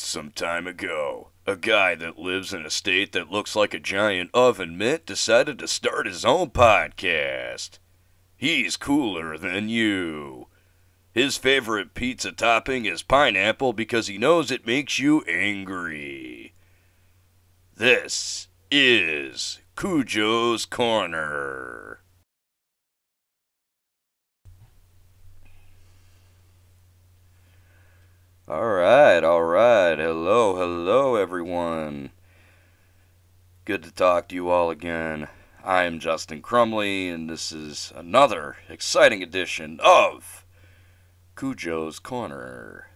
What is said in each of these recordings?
Some time ago, a guy that lives in a state that looks like a giant oven mitt decided to start his own podcast. He's cooler than you. His favorite pizza topping is pineapple because he knows it makes you angry. This is CuJo's Corner. Alright. Hello, everyone. Good to talk to you all again. I'm Justin Crumley, and this is another exciting edition of CuJo's Corner.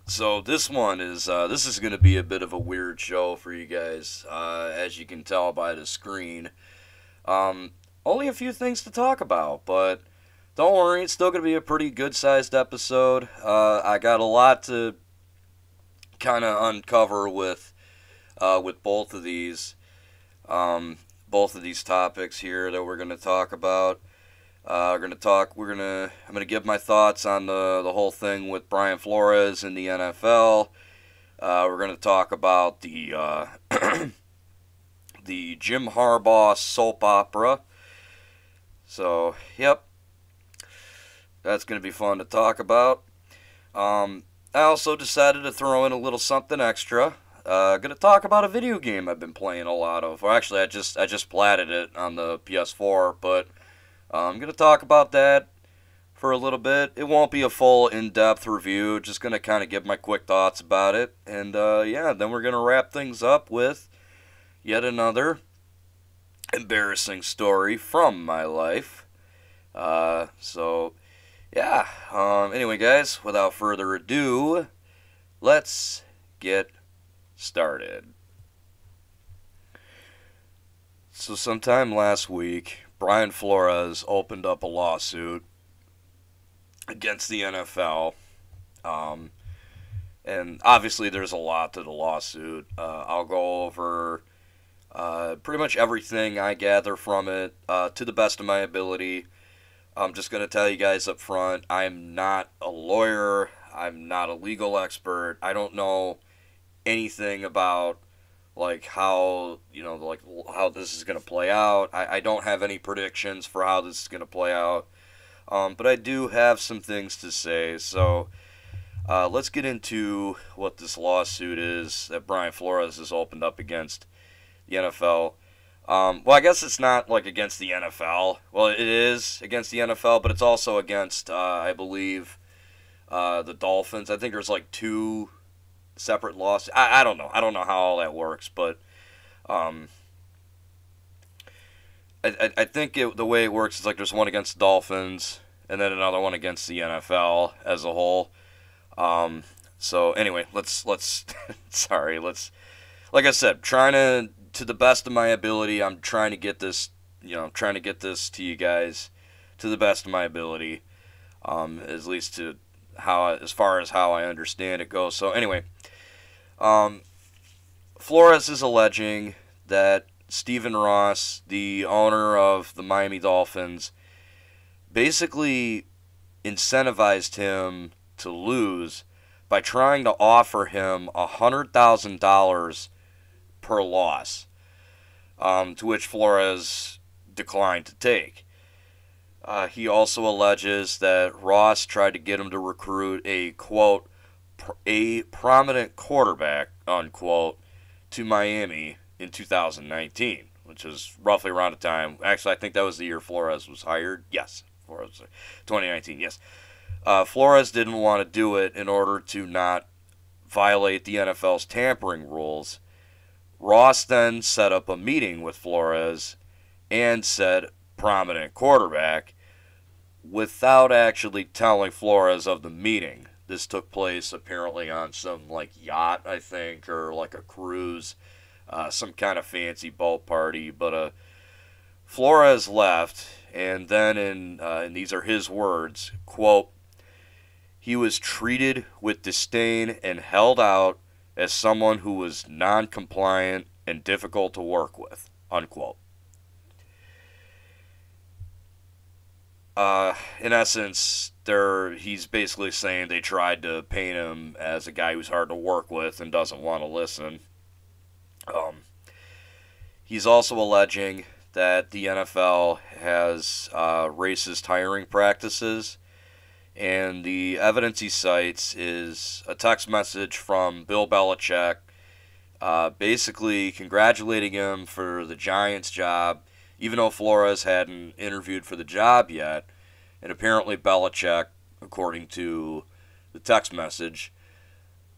So this one is, this is going to be a bit of a weird show for you guys, as you can tell by the screen. Only a few things to talk about, but don't worry, it's still going to be a pretty good-sized episode. I got a lot to kind of uncover with both of these topics here that we're going to talk about. I'm going to give my thoughts on the whole thing with Brian Flores in the NFL. We're going to talk about the the Jim Harbaugh Soap Opera. So, yep. That's going to be fun to talk about. I also decided to throw in a little something extra. Going to talk about a video game I've been playing a lot of. Or actually, I just platted it on the PS4, but I'm going to talk about that for a little bit. It won't be a full in-depth review. Just going to kind of give my quick thoughts about it. And yeah, then we're going to wrap things up with yet another embarrassing story from my life. So yeah, anyway guys, without further ado, let's get started. So sometime last week, Brian Flores opened up a lawsuit against the NFL, and obviously there's a lot to the lawsuit. I'll go over pretty much everything I gather from it to the best of my ability. I'm just going to tell you guys up front, I'm not a lawyer, I'm not a legal expert, I don't know anything about, like, how this is going to play out. I don't have any predictions for how this is going to play out, but I do have some things to say, so let's get into what this lawsuit is that Brian Flores has opened up against the NFL. Well, I guess it's not, like, against the NFL. Well, it is against the NFL, but it's also against, I believe, the Dolphins. I think there's, like, two separate lawsuits. I don't know. I don't know how all that works, but I think the way it works is, like, there's one against the Dolphins and then another one against the NFL as a whole. So, anyway, let's like I said, trying to the best of my ability, I'm trying to get this, to you guys to the best of my ability, at least to as far as how I understand it goes. So anyway, Flores is alleging that Stephen Ross, the owner of the Miami Dolphins, basically incentivized him to lose by trying to offer him $100,000 per loss, to which Flores declined to take. He also alleges that Ross tried to get him to recruit a, quote, a prominent quarterback, unquote, to Miami in 2019, which is roughly around the time, actually I think that was the year Flores was hired. Yes, 2019, yes. Flores didn't want to do it in order to not violate the NFL's tampering rules. Ross then set up a meeting with Flores and said prominent quarterback without actually telling Flores of the meeting. This took place apparently on some, like, yacht, I think, or like a cruise, some kind of fancy boat party. But Flores left, and then and these are his words, quote, he was treated with disdain and held out as someone who was non-compliant and difficult to work with, unquote. In essence, he's basically saying they tried to paint him as a guy who's hard to work with and doesn't want to listen. Um, he's also alleging that the NFL has racist hiring practices, and the evidence he cites is a text message from Bill Belichick, basically congratulating him for the Giants job, even though Flores hadn't interviewed for the job yet. And apparently Belichick, according to the text message,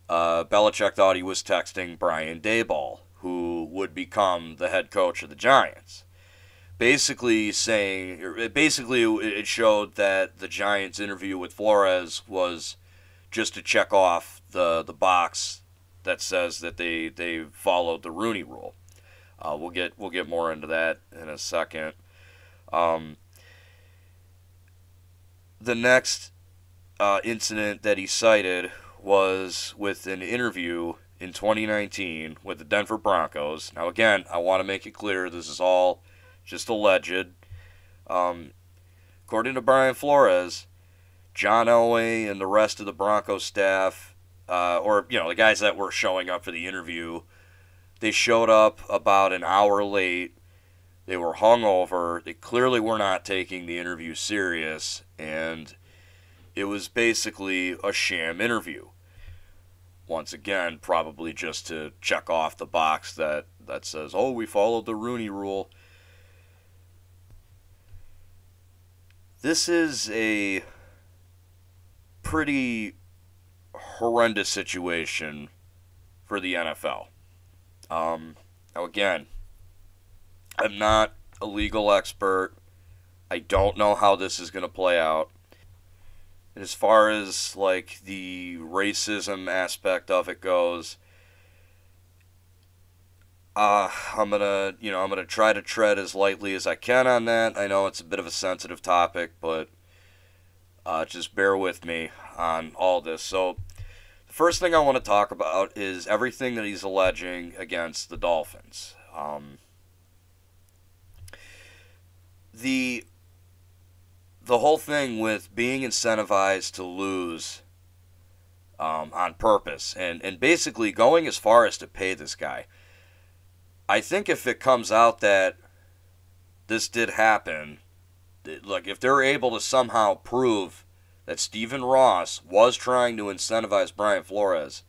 Belichick thought he was texting Brian Daboll, who would become the head coach of the Giants. Basically it showed that the Giants' interview with Flores was just to check off the box that says that they followed the Rooney Rule. We'll get more into that in a second. The next incident that he cited was with an interview in 2019 with the Denver Broncos. Now, again, I want to make it clear this is all just alleged. According to Brian Flores, John Elway and the rest of the Broncos staff, the guys that were showing up for the interview, they showed up about an hour late. They were hungover. They clearly were not taking the interview serious, and it was basically a sham interview. Once again, probably just to check off the box that says, oh, we followed the Rooney Rule. This is a pretty horrendous situation for the NFL. Now, again, I'm not a legal expert. I don't know how this is going to play out. And as far as like the racism aspect of it goes, I'm gonna try to tread as lightly as I can on that. I know it's a bit of a sensitive topic, but just bear with me on all this. So, the first thing I want to talk about is everything that he's alleging against the Dolphins. The whole thing with being incentivized to lose on purpose and basically going as far as to pay this guy. I think if it comes out that this did happen, like if they're able to somehow prove that Stephen Ross was trying to incentivize Brian Flores,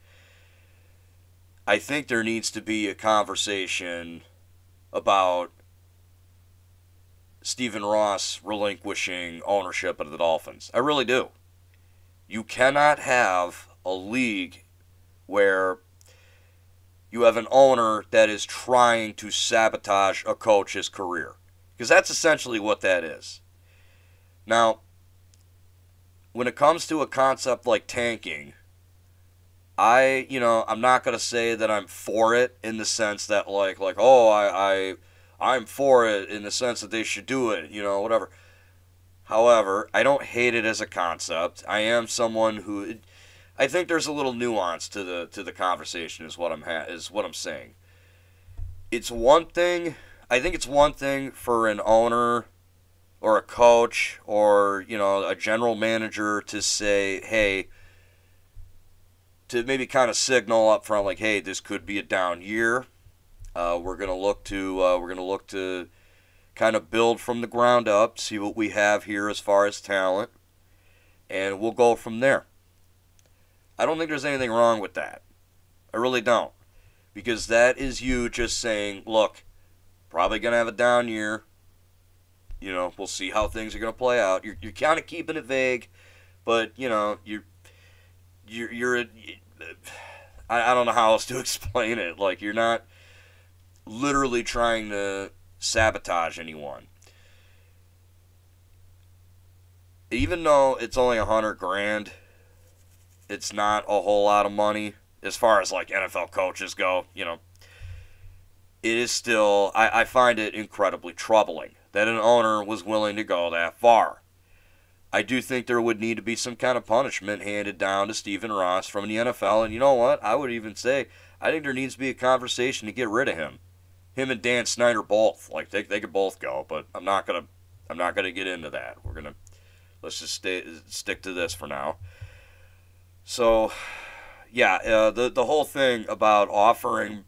I think there needs to be a conversation about Stephen Ross relinquishing ownership of the Dolphins. I really do. You cannot have a league where you have an owner that is trying to sabotage a coach's career. Because that's essentially what that is. Now, when it comes to a concept like tanking, I'm not going to say that I'm for it in the sense that I'm for it in the sense that they should do it, whatever. However, I don't hate it as a concept. I am someone who, I think there's a little nuance to the conversation is what I'm saying. It's one thing. I think it's one thing for an owner or a coach or a general manager to say, hey, to maybe kind of signal up front like, hey, this could be a down year. We're gonna look to kind of build from the ground up, see what we have here as far as talent, and we'll go from there. I don't think there's anything wrong with that. I really don't. Because that is you just saying, look, probably going to have a down year. We'll see how things are going to play out. You're kind of keeping it vague, but, I don't know how else to explain it. Like, you're not literally trying to sabotage anyone. Even though it's only $100,000, it's not a whole lot of money as far as like NFL coaches go. It is still, I find it incredibly troubling that an owner was willing to go that far. I do think there would need to be some kind of punishment handed down to Stephen Ross from the NFL, and you know what? I would even say I think there needs to be a conversation to get rid of him. Him and Dan Snyder both, like they could both go, but I'm not gonna get into that. We're gonna Let's just stick to this for now. So, yeah, the whole thing about offering...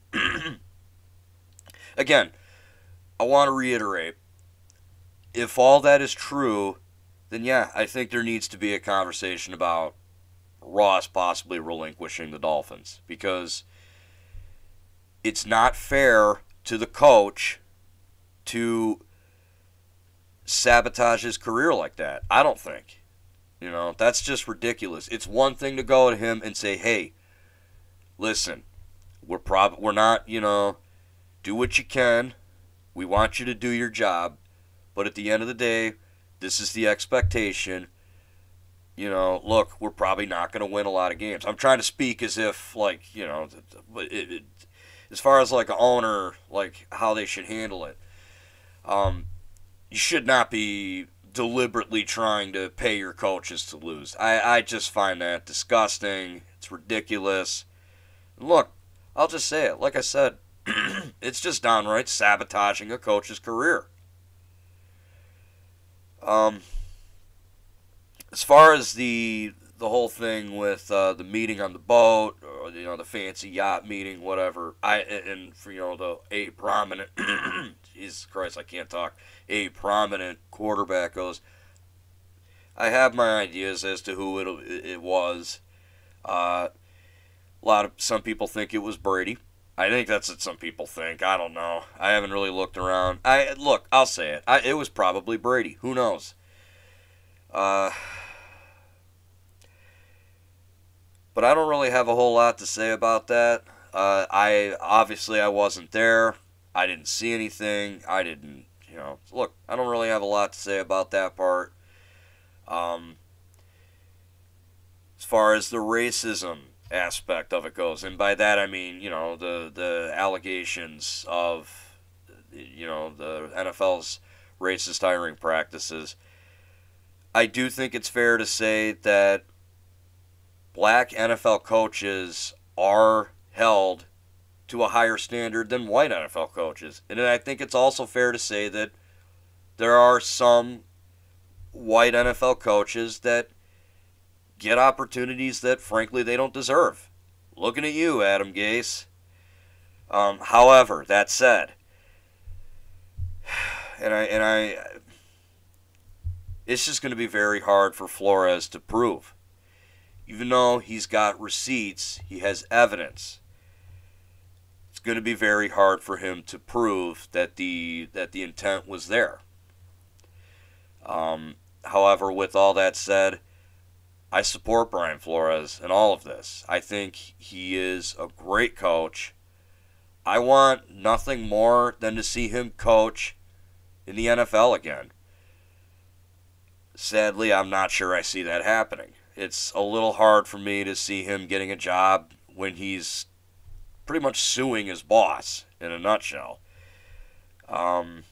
Again, I want to reiterate, if all that is true, then yeah, I think there needs to be a conversation about Ross possibly relinquishing the Dolphins, because it's not fair to the coach to sabotage his career like that. I don't think. That's just ridiculous. It's one thing to go to him and say, hey, listen, we're not, do what you can. We want you to do your job. But at the end of the day, this is the expectation. Look, we're probably not going to win a lot of games. I'm trying to speak as if, like, as far as, like, an owner, like, how they should handle it. You should not be deliberately trying to pay your coaches to lose. I just find that disgusting. It's ridiculous. And look, I'll just say it. Like I said, it's just downright sabotaging a coach's career. As far as the whole thing with the meeting on the boat, or the fancy yacht meeting, whatever, the a prominent Jesus Christ, I can't talk. A prominent quarterback goes. I have my ideas as to who it was. Some people think it was Brady. I think that's what some people think. I don't know. I haven't really looked around. I'll say it. It was probably Brady. Who knows? But I don't really have a whole lot to say about that. I wasn't there. I didn't see anything. I didn't, look, I don't really have a lot to say about that part. As far as the racism aspect of it goes, and by that I mean, the allegations of, the NFL's racist hiring practices, I do think it's fair to say that black NFL coaches are held to a higher standard than white NFL coaches. And I think it's also fair to say that there are some white NFL coaches that get opportunities that, frankly, they don't deserve. Looking at you, Adam Gase. However, that said, it's just going to be very hard for Flores to prove. Even though he's got receipts, he has evidence. It's going to be very hard for him to prove that the intent was there. However, with all that said, I support Brian Flores in all of this. I think he is a great coach. I want nothing more than to see him coach in the NFL again. Sadly, I'm not sure I see that happening. It's a little hard for me to see him getting a job when he's pretty much suing his boss, in a nutshell. I'm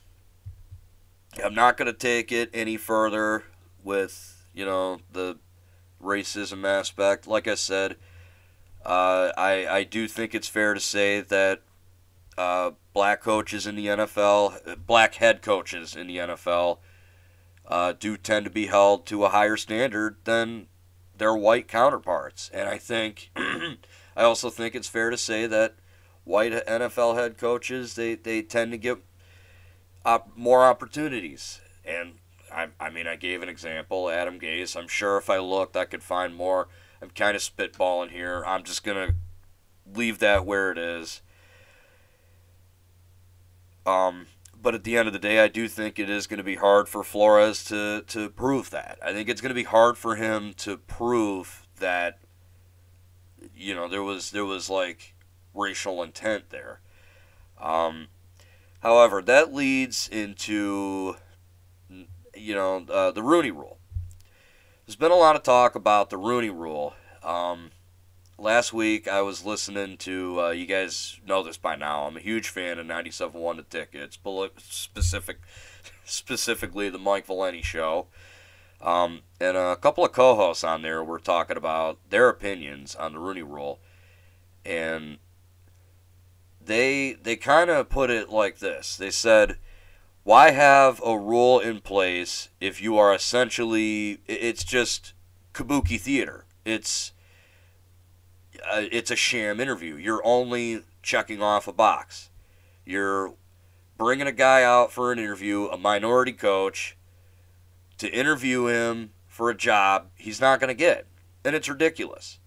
not going to take it any further with, the racism aspect. Like I said, I do think it's fair to say that black coaches in the NFL, black head coaches in the NFL, do tend to be held to a higher standard than their white counterparts. And I think, I also think it's fair to say that white NFL head coaches, they tend to get more opportunities. And I gave an example, Adam Gase. I'm sure if I looked, I could find more. I'm kind of spitballing here. I'm just going to leave that where it is. But at the end of the day, I do think it is going to be hard for Flores to prove that. I think it's going to be hard for him to prove that, there was like racial intent there. However, that leads into, the Rooney Rule. There's been a lot of talk about the Rooney Rule. Last week, I was listening to, you guys know this by now, I'm a huge fan of 97.1 The Ticket, specifically the Mike Valenti Show. And a couple of co-hosts on there were talking about their opinions on the Rooney Rule. And they kind of put it like this. They said, Why have a rule in place if you are essentially, it's just kabuki theater. It's a sham interview. You're only checking off a box. You're bringing a guy out for an interview, a minority coach, to interview him for a job he's not going to get. And it's ridiculous.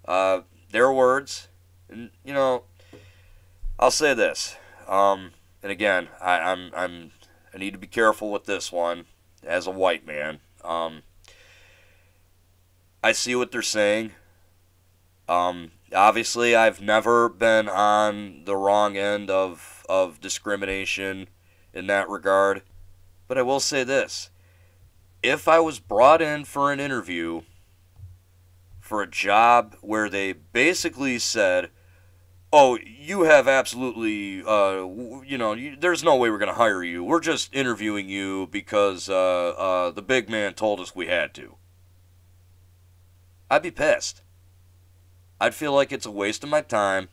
Their words, and I'll say this. And again, I need to be careful with this one as a white man. I see what they're saying. Obviously, I've never been on the wrong end of discrimination in that regard. But I will say this. If I was brought in for an interview for a job where they basically said, oh, you have absolutely, there's no way we're going to hire you. We're just interviewing you because the big man told us we had to. I'd be pissed. I'd feel like it's a waste of my time.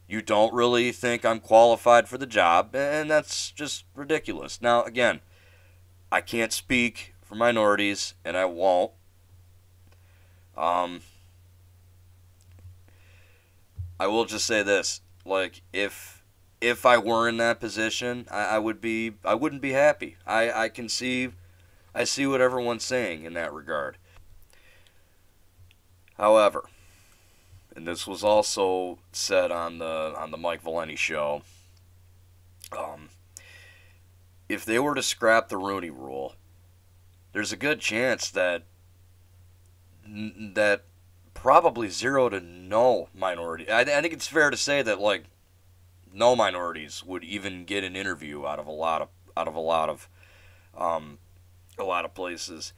You don't really think I'm qualified for the job, and that's just ridiculous. Now, again, I can't speak for minorities, and I won't. I will just say this: like, if I were in that position, I wouldn't be happy. I see what everyone's saying in that regard. However, and this was also said on the Mike Valenti show, if they were to scrap the Rooney Rule, there's a good chance that probably zero to no minority. I think it's fair to say that like no minorities would even get an interview out of a lot of places.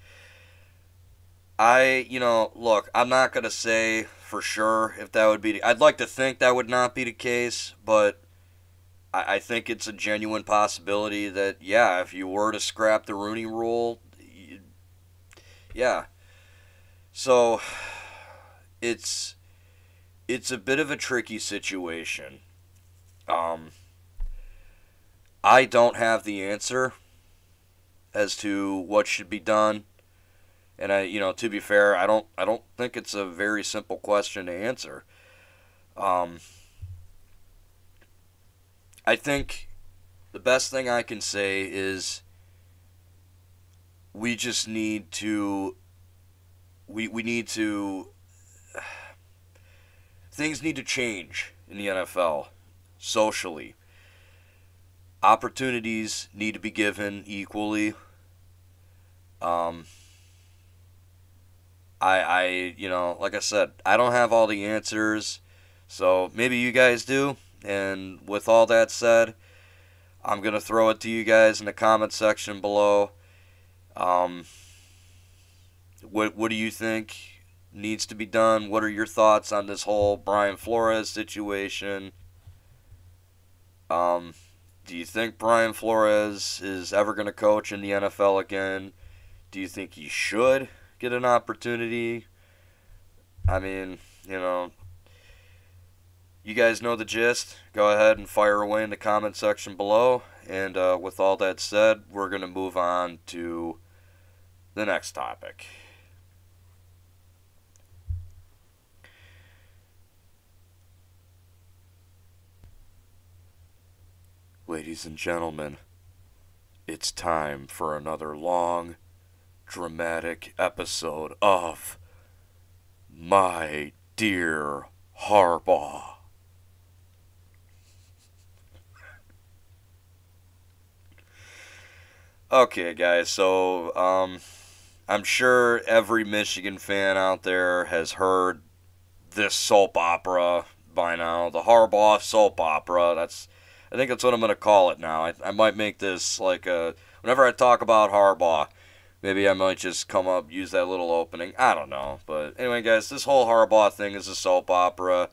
Look, I'm not gonna say for sure if that would be. I'd like to think that would not be the case, but I think it's a genuine possibility that yeah, if you were to scrap the Rooney Rule, yeah. So it's a bit of a tricky situation. I don't have the answer as to what should be done. And to be fair, I don't think it's a very simple question to answer. I think the best thing I can say is we just need to we need to things need to change in the NFL socially. Opportunities need to be given equally. Like I said, I don't have all the answers, so maybe you guys do. And with all that said, I'm going to throw it to you guys in the comment section below. What do you think needs to be done? What are your thoughts on this whole Brian Flores situation? Do you think Brian Flores is ever going to coach in the NFL again? Do you think he should get an opportunity? I mean, you guys know the gist. Go ahead and fire away in the comment section below. And with all that said, we're going to move on to the next topic. Ladies and gentlemen, it's time for another long, dramatic episode of My Dear Harbaugh. Okay, guys, so I'm sure every Michigan fan out there has heard this soap opera by now, the Harbaugh Soap Opera. I think that's what I'm going to call it now. I might make this like whenever I talk about Harbaugh, maybe I might just come up, use that little opening. I don't know. But anyway, guys, this whole Harbaugh thing is a soap opera,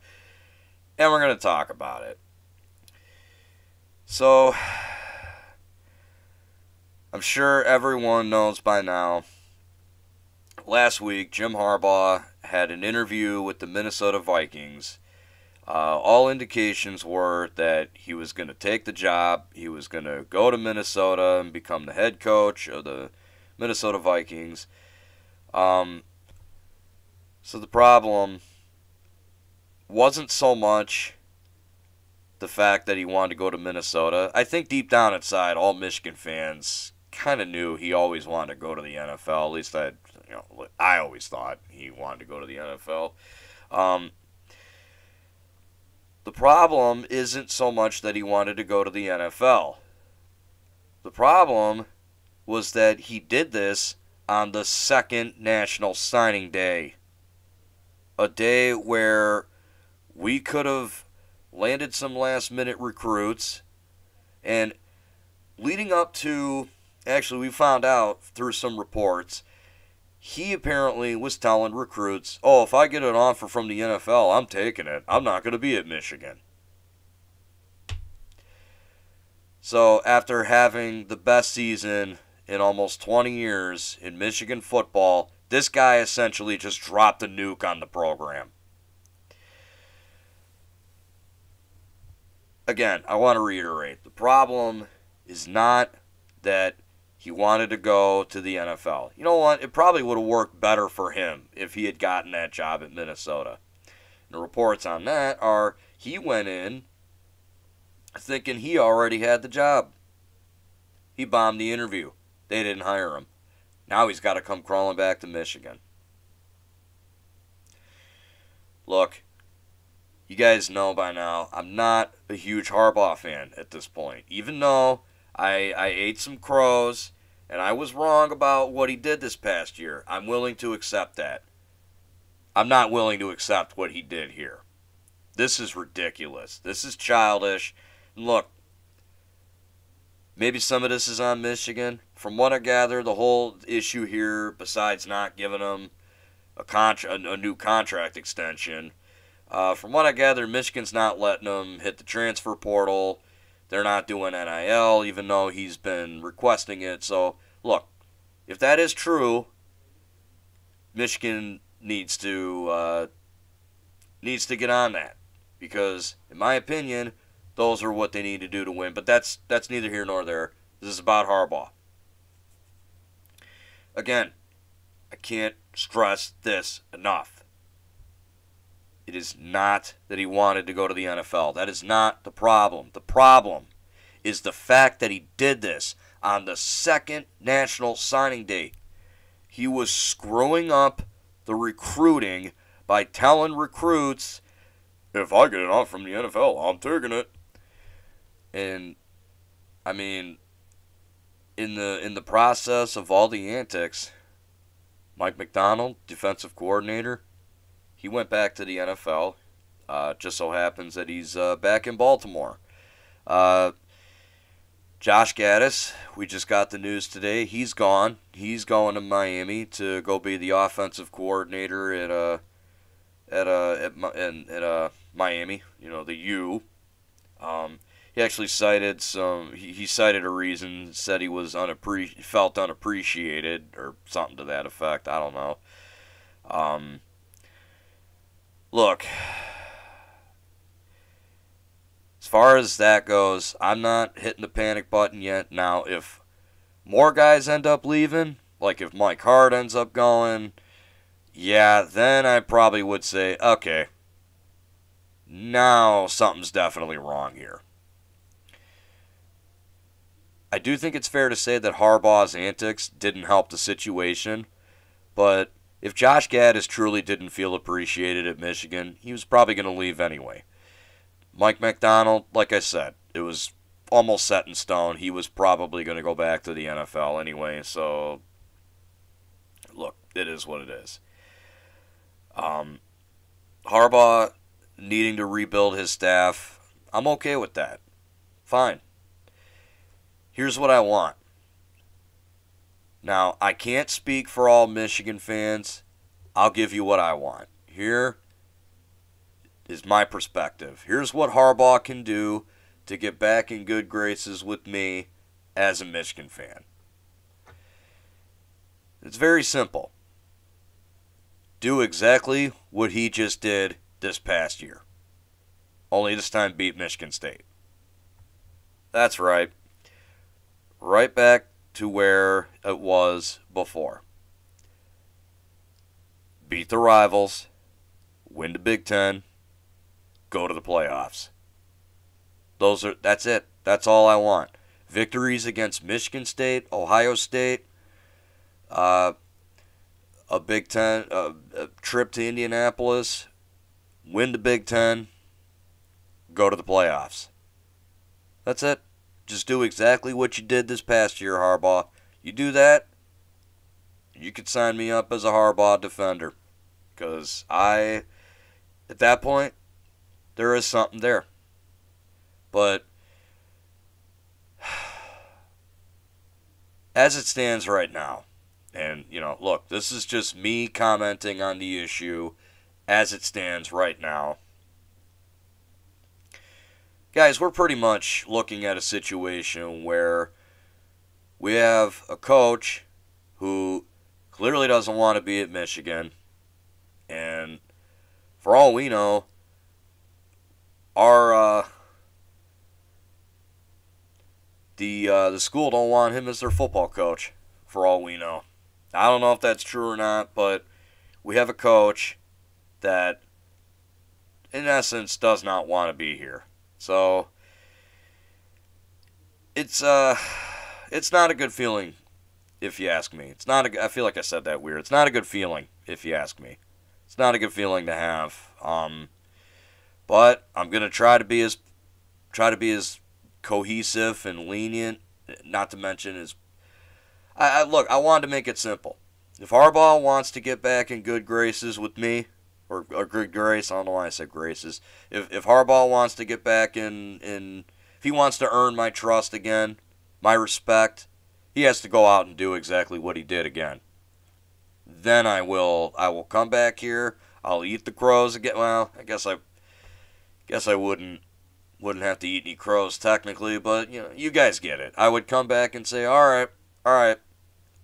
and we're going to talk about it. So, I'm sure everyone knows by now, last week, Jim Harbaugh had an interview with the Minnesota Vikings. All indications were that he was going to take the job. He was going to go to Minnesota and become the head coach of the Minnesota Vikings. So the problem wasn't so much the fact that he wanted to go to Minnesota. I think deep down inside, all Michigan fans kind of knew he always wanted to go to the NFL. At least I always thought he wanted to go to the NFL. The problem isn't so much that he wanted to go to the NFL. The problem was that he did this on the second National Signing Day. A day where we could have landed some last-minute recruits. And leading up to, actually we found out through some reports, he apparently was telling recruits, oh, if I get an offer from the NFL, I'm taking it. I'm not going to be at Michigan. So after having the best season in almost 20 years in Michigan football, this guy essentially just dropped a nuke on the program. Again, I want to reiterate, the problem is not that he wanted to go to the NFL. You know what? It probably would have worked better for him if he had gotten that job at Minnesota. And the reports on that are he went in thinking he already had the job. He bombed the interview. They didn't hire him. Now he's got to come crawling back to Michigan. Look, you guys know by now, I'm not a huge Harbaugh fan at this point. Even though I ate some crows and I was wrong about what he did this past year, I'm willing to accept that. I'm not willing to accept what he did here. This is ridiculous. This is childish. Look, maybe some of this is on Michigan. From what I gather, the whole issue here, besides not giving him a new contract extension, from what I gather, Michigan's not letting him hit the transfer portal. They're not doing NIL, even though he's been requesting it. So, look, if that is true, Michigan needs to get on that. Because, in my opinion, those are what they need to do to win. But that's neither here nor there. This is about Harbaugh. Again, I can't stress this enough. It is not that he wanted to go to the NFL. That is not the problem. The problem is the fact that he did this on the second National Signing Day. He was screwing up the recruiting by telling recruits, if I get an offer from the NFL, I'm taking it. And, I mean, in the process of all the antics, Mike Macdonald, defensive coordinator, he went back to the NFL. Just so happens that he's back in Baltimore. Josh Gaddis, we just got the news today. He's gone. He's going to Miami to go be the offensive coordinator at Miami. You know, the U. He actually cited he cited a reason, said he was felt unappreciated or something to that effect. I don't know. Look, as far as that goes, I'm not hitting the panic button yet. Now, if more guys end up leaving, like if Mike Hart ends up going, yeah, then I probably would say, okay, now something's definitely wrong here. I do think it's fair to say that Harbaugh's antics didn't help the situation, but if Josh Gaddis truly didn't feel appreciated at Michigan, he was probably going to leave anyway. Mike Macdonald, like I said, it was almost set in stone. He was probably going to go back to the NFL anyway, so look, it is what it is. Harbaugh needing to rebuild his staff, I'm okay with that. Fine. Here's what I want. Now, I can't speak for all Michigan fans. I'll give you what I want. Here is my perspective. Here's what Harbaugh can do to get back in good graces with me as a Michigan fan. It's very simple. Do exactly what he just did this past year. only this time beat Michigan State. That's right. Right back to where it was before. Beat the rivals, win the Big Ten, go to the playoffs. That's it. That's all I want. Victories against Michigan State, Ohio State, a Big Ten, a trip to Indianapolis, win the Big Ten, go to the playoffs. That's it. Just do exactly what you did this past year, Harbaugh. You do that, you could sign me up as a Harbaugh defender. Because at that point, there is something there. But as it stands right now, and, look, this is just me commenting on the issue as it stands right now. Guys, we're pretty much looking at a situation where we have a coach who clearly doesn't want to be at Michigan. And for all we know, the school don't want him as their football coach. For all we know, I don't know if that's true or not, but we have a coach that, in essence, does not want to be here. So it's not a good feeling, if you ask me. I feel like I said that weird. It's not a good feeling, if you ask me. It's not a good feeling to have. But I'm gonna try to be as cohesive and lenient. Not to mention I wanted to make it simple. If Harbaugh wants to get back in good graces with me, or good grace, I don't know why I said graces. If Harbaugh wants to get back if he wants to earn my trust again, my respect, he has to go out and do exactly what he did again. Then I will come back here. I'll eat the crows again. Well, I guess I wouldn't have to eat any crows technically, but you guys get it. I would come back and say, all right,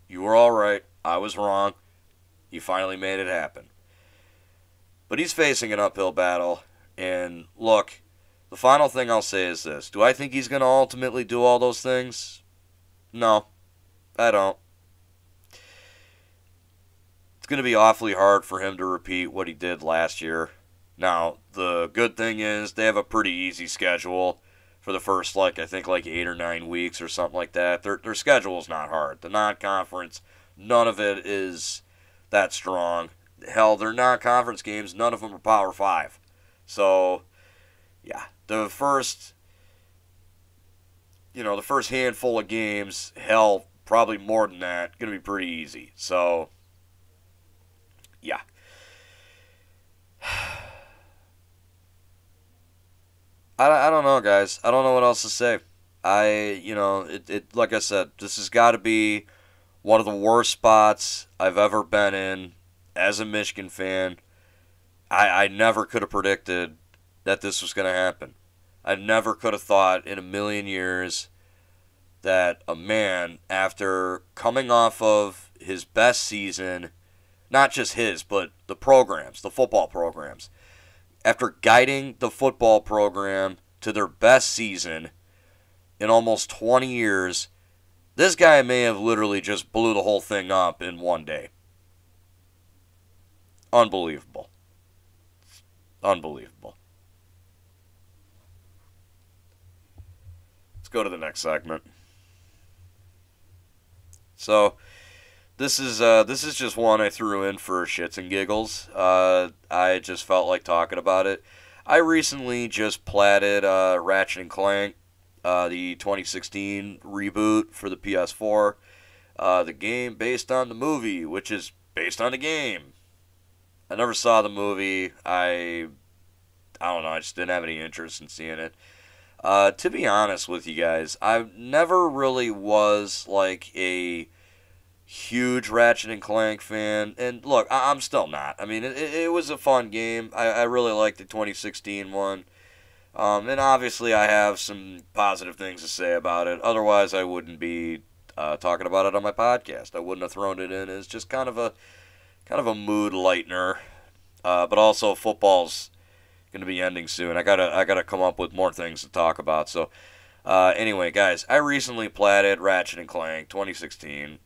you were all right. I was wrong. You finally made it happen. But he's facing an uphill battle, and look, the final thing I'll say is this: do I think he's going to ultimately do all those things? No, I don't. It's going to be awfully hard for him to repeat what he did last year. Now, the good thing is they have a pretty easy schedule for the first, I think 8 or 9 weeks or something like that. Their schedule's not hard. The non-conference, none of it is that strong. Hell, their non-conference games, none of them are Power 5. So, yeah, the first handful of games, hell, probably more than that, going to be pretty easy. So, yeah. I don't know, guys. I don't know what else to say. Like I said, this has got to be one of the worst spots I've ever been in as a Michigan fan. I never could have predicted that this was going to happen. I never could have thought in a million years that a man, after coming off of his best season, not just his, but the football programs, after guiding the football program to their best season in almost 20 years, this guy may have literally just blew the whole thing up in one day. Unbelievable. Unbelievable. Let's go to the next segment. So, this is just one I threw in for shits and giggles. I just felt like talking about it. I recently just platted Ratchet and Clank, the 2016 reboot for the PS4. The game based on the movie, which is based on the game. I never saw the movie. I don't know. I just didn't have any interest in seeing it. To be honest with you guys, I never really was a huge Ratchet and Clank fan, and look, I'm still not. I mean, it was a fun game. I really liked the 2016 one, and obviously I have some positive things to say about it. Otherwise, I wouldn't be talking about it on my podcast. I wouldn't have thrown it in as just kind of a mood lightener. But also, football's gonna be ending soon. I gotta come up with more things to talk about. So anyway, guys, I recently platted Ratchet and Clank 2016.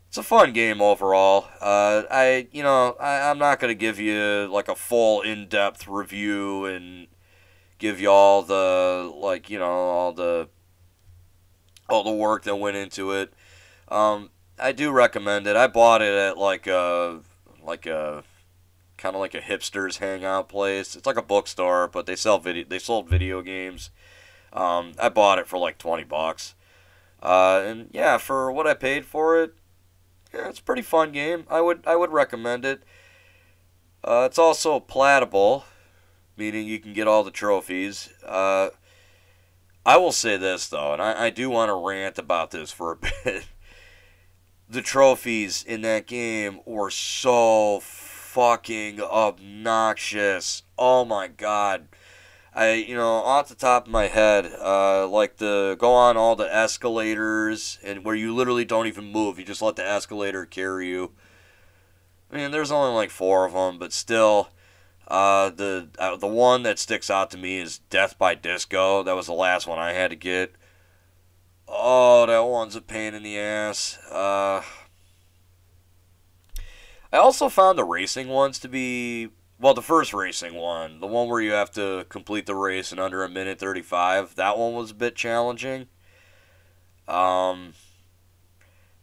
It's a fun game overall. I'm not gonna give you like a full in-depth review and give you all the all the work that went into it. I do recommend it. I bought it at like a kind of like a hipster's hangout place. It's like a bookstore, but they sold video games. I bought it for like $20. And yeah, for what I paid for it, yeah, it's a pretty fun game. I would recommend it. It's also plattable, meaning you can get all the trophies. I will say this though, and I do want to rant about this for a bit. The trophies in that game were so fucking obnoxious. Oh my god. Off the top of my head, like the go on all the escalators and where you literally don't even move. You just let the escalator carry you. I mean, there's only like 4 of them, but still, the one that sticks out to me is Death by Disco. That was the last one I had to get. Oh, that one's a pain in the ass. I also found the racing ones to be, well, the first racing one, the one where you have to complete the race in under a minute 35, that one was a bit challenging. And,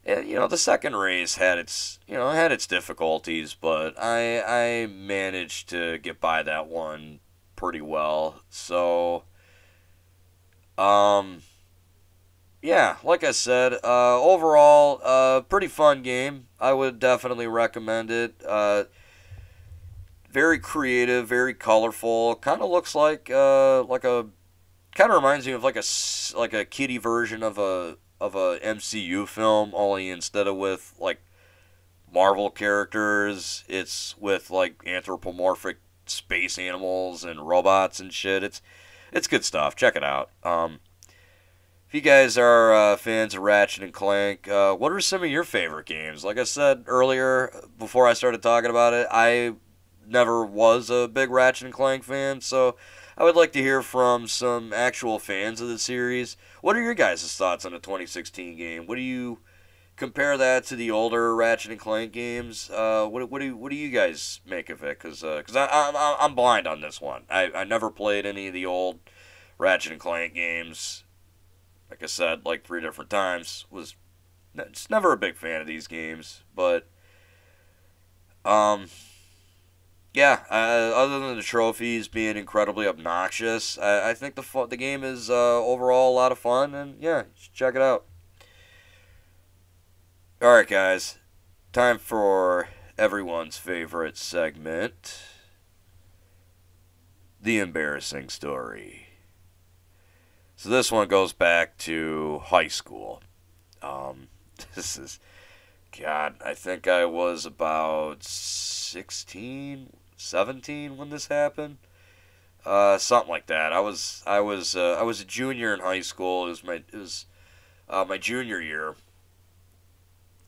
the second race had its difficulties, but I managed to get by that one pretty well. So, yeah, like I said, overall, pretty fun game. I would definitely recommend it. Very creative, very colorful. Kind of looks like a, kind of reminds me of like a kiddie version of a MCU film, only instead of with like Marvel characters, it's with like anthropomorphic space animals and robots and shit. It's good stuff. Check it out. If you guys are fans of Ratchet and Clank, what are some of your favorite games? Like I said earlier, before I started talking about it, I never was a big Ratchet and Clank fan, so I would like to hear from some actual fans of the series. What are your guys' thoughts on the 2016 game? What do you compare that to the older Ratchet and Clank games? What do you guys make of it? Because I'm blind on this one. I never played any of the old Ratchet and Clank games. Like I said, like 3 different times, was just never a big fan of these games. But yeah, other than the trophies being incredibly obnoxious, I think the game is overall a lot of fun, and yeah, you should check it out. Alright, guys, time for everyone's favorite segment, the embarrassing story. So this one goes back to high school. This is, God, I think I was about 16, 17 when this happened. Something like that. I was a junior in high school. It was my junior year.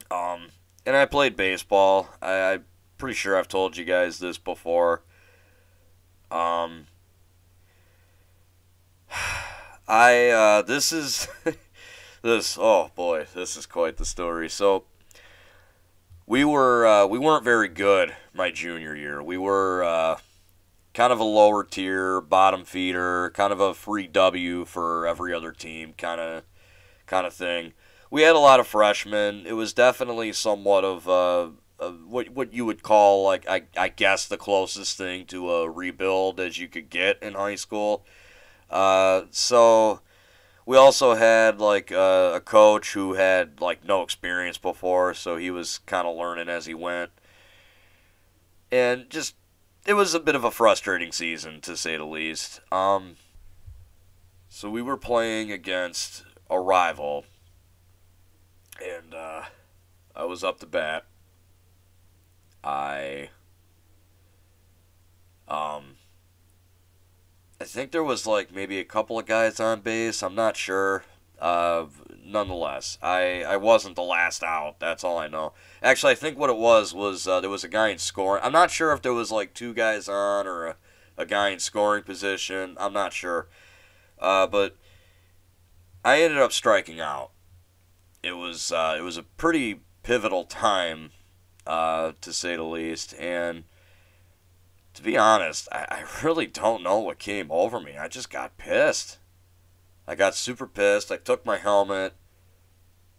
And I played baseball. I'm pretty sure I've told you guys this before. This is oh boy, this is quite the story. So we weren't very good my junior year. We were kind of a lower tier, bottom feeder, kind of a free W for every other team kind of thing. We had a lot of freshmen. It was definitely somewhat of what you would call, like, I guess the closest thing to a rebuild as you could get in high school. So we also had like a coach who had like no experience before, so he was kind of learning as he went. And just, it was a bit of a frustrating season, to say the least. So we were playing against a rival, and I was up to bat. I think there was like maybe a couple of guys on base. I'm not sure. Nonetheless, I wasn't the last out. That's all I know. Actually, I think what it was there was a guy in scoring. I'm not sure if there was like 2 guys on or a a guy in scoring position. I'm not sure. But I ended up striking out. It was a pretty pivotal time, to say the least. And to be honest, I really don't know what came over me. I just got pissed. I got super pissed. I took my helmet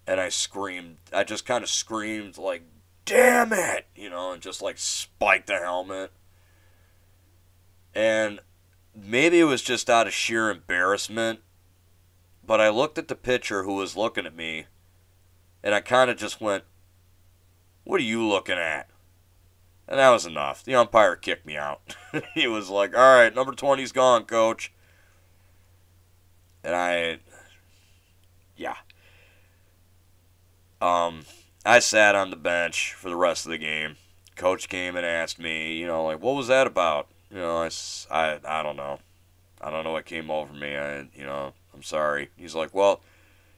and I screamed. I just kind of screamed like, damn it! And just like spiked the helmet. And maybe it was just out of sheer embarrassment, but I looked at the pitcher who was looking at me, and I kind of just went, what are you looking at? And that was enough. The umpire kicked me out. He was like, all right, number 20's gone, coach. And I sat on the bench for the rest of the game. Coach came and asked me, like, what was that about? I don't know. I don't know what came over me. I'm sorry. He's like, well,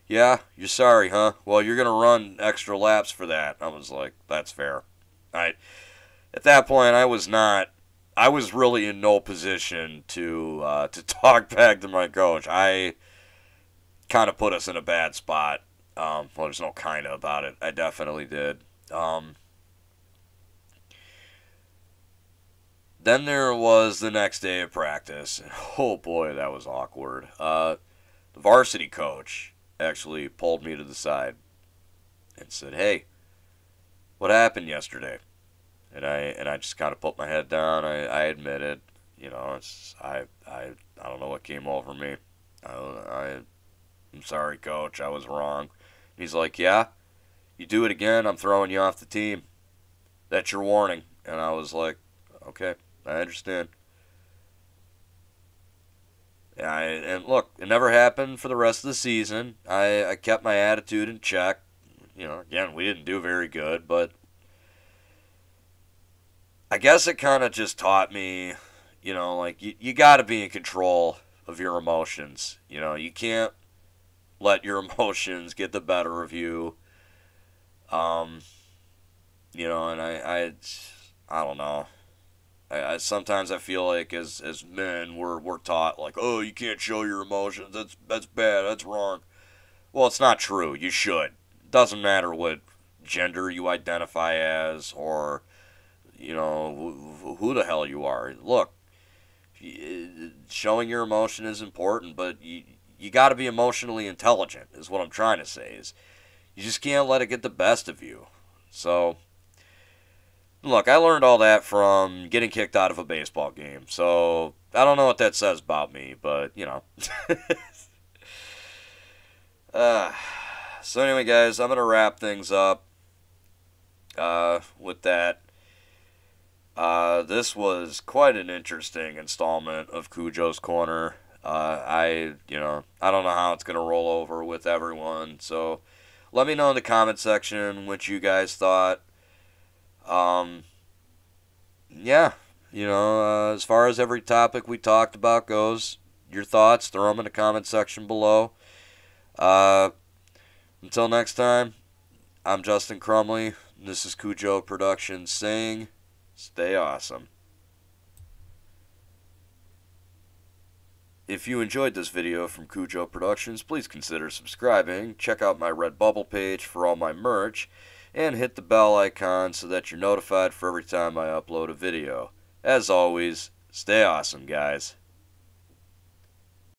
yeah, you're sorry, huh? Well, you're going to run extra laps for that. I was like, that's fair. At that point, I was really in no position to talk back to my coach. I kind of put us in a bad spot. Well, there's no kind of about it. I definitely did. Then there was the next day of practice. And oh boy, that was awkward. The varsity coach actually pulled me to the side and said, hey, what happened yesterday? And I just kind of put my head down. I admitted, I don't know what came over me. I'm sorry, coach. I was wrong. And he's like, yeah, you do it again, I'm throwing you off the team. That's your warning. And I was like, okay, I understand. And look, it never happened for the rest of the season. I kept my attitude in check. Again, we didn't do very good, but I guess it kind of just taught me, like, you got to be in control of your emotions. You can't let your emotions get the better of you. And I don't know. Sometimes I feel like as men we're taught like, oh, you can't show your emotions. That's bad. That's wrong. Well, it's not true. You should. It doesn't matter what gender you identify as or who the hell you are. Look, showing your emotion is important, but you got to be emotionally intelligent. Is what I'm trying to say. Is you just can't let it get the best of you. So. Look, I learned all that from getting kicked out of a baseball game, so I don't know what that says about me, but, So anyway, guys, I'm going to wrap things up with that. This was quite an interesting installment of CuJo's Corner. I don't know how it's going to roll over with everyone, so let me know in the comment section what you guys thought. As far as every topic we talked about goes, your thoughts, throw them in the comment section below. Until next time, I'm Justin Crumley. This is CuJo Productions saying, stay awesome. If you enjoyed this video from CuJo Productions, please consider subscribing, check out my Redbubble page for all my merch, and hit the bell icon so that you're notified for every time I upload a video. As always, stay awesome, guys.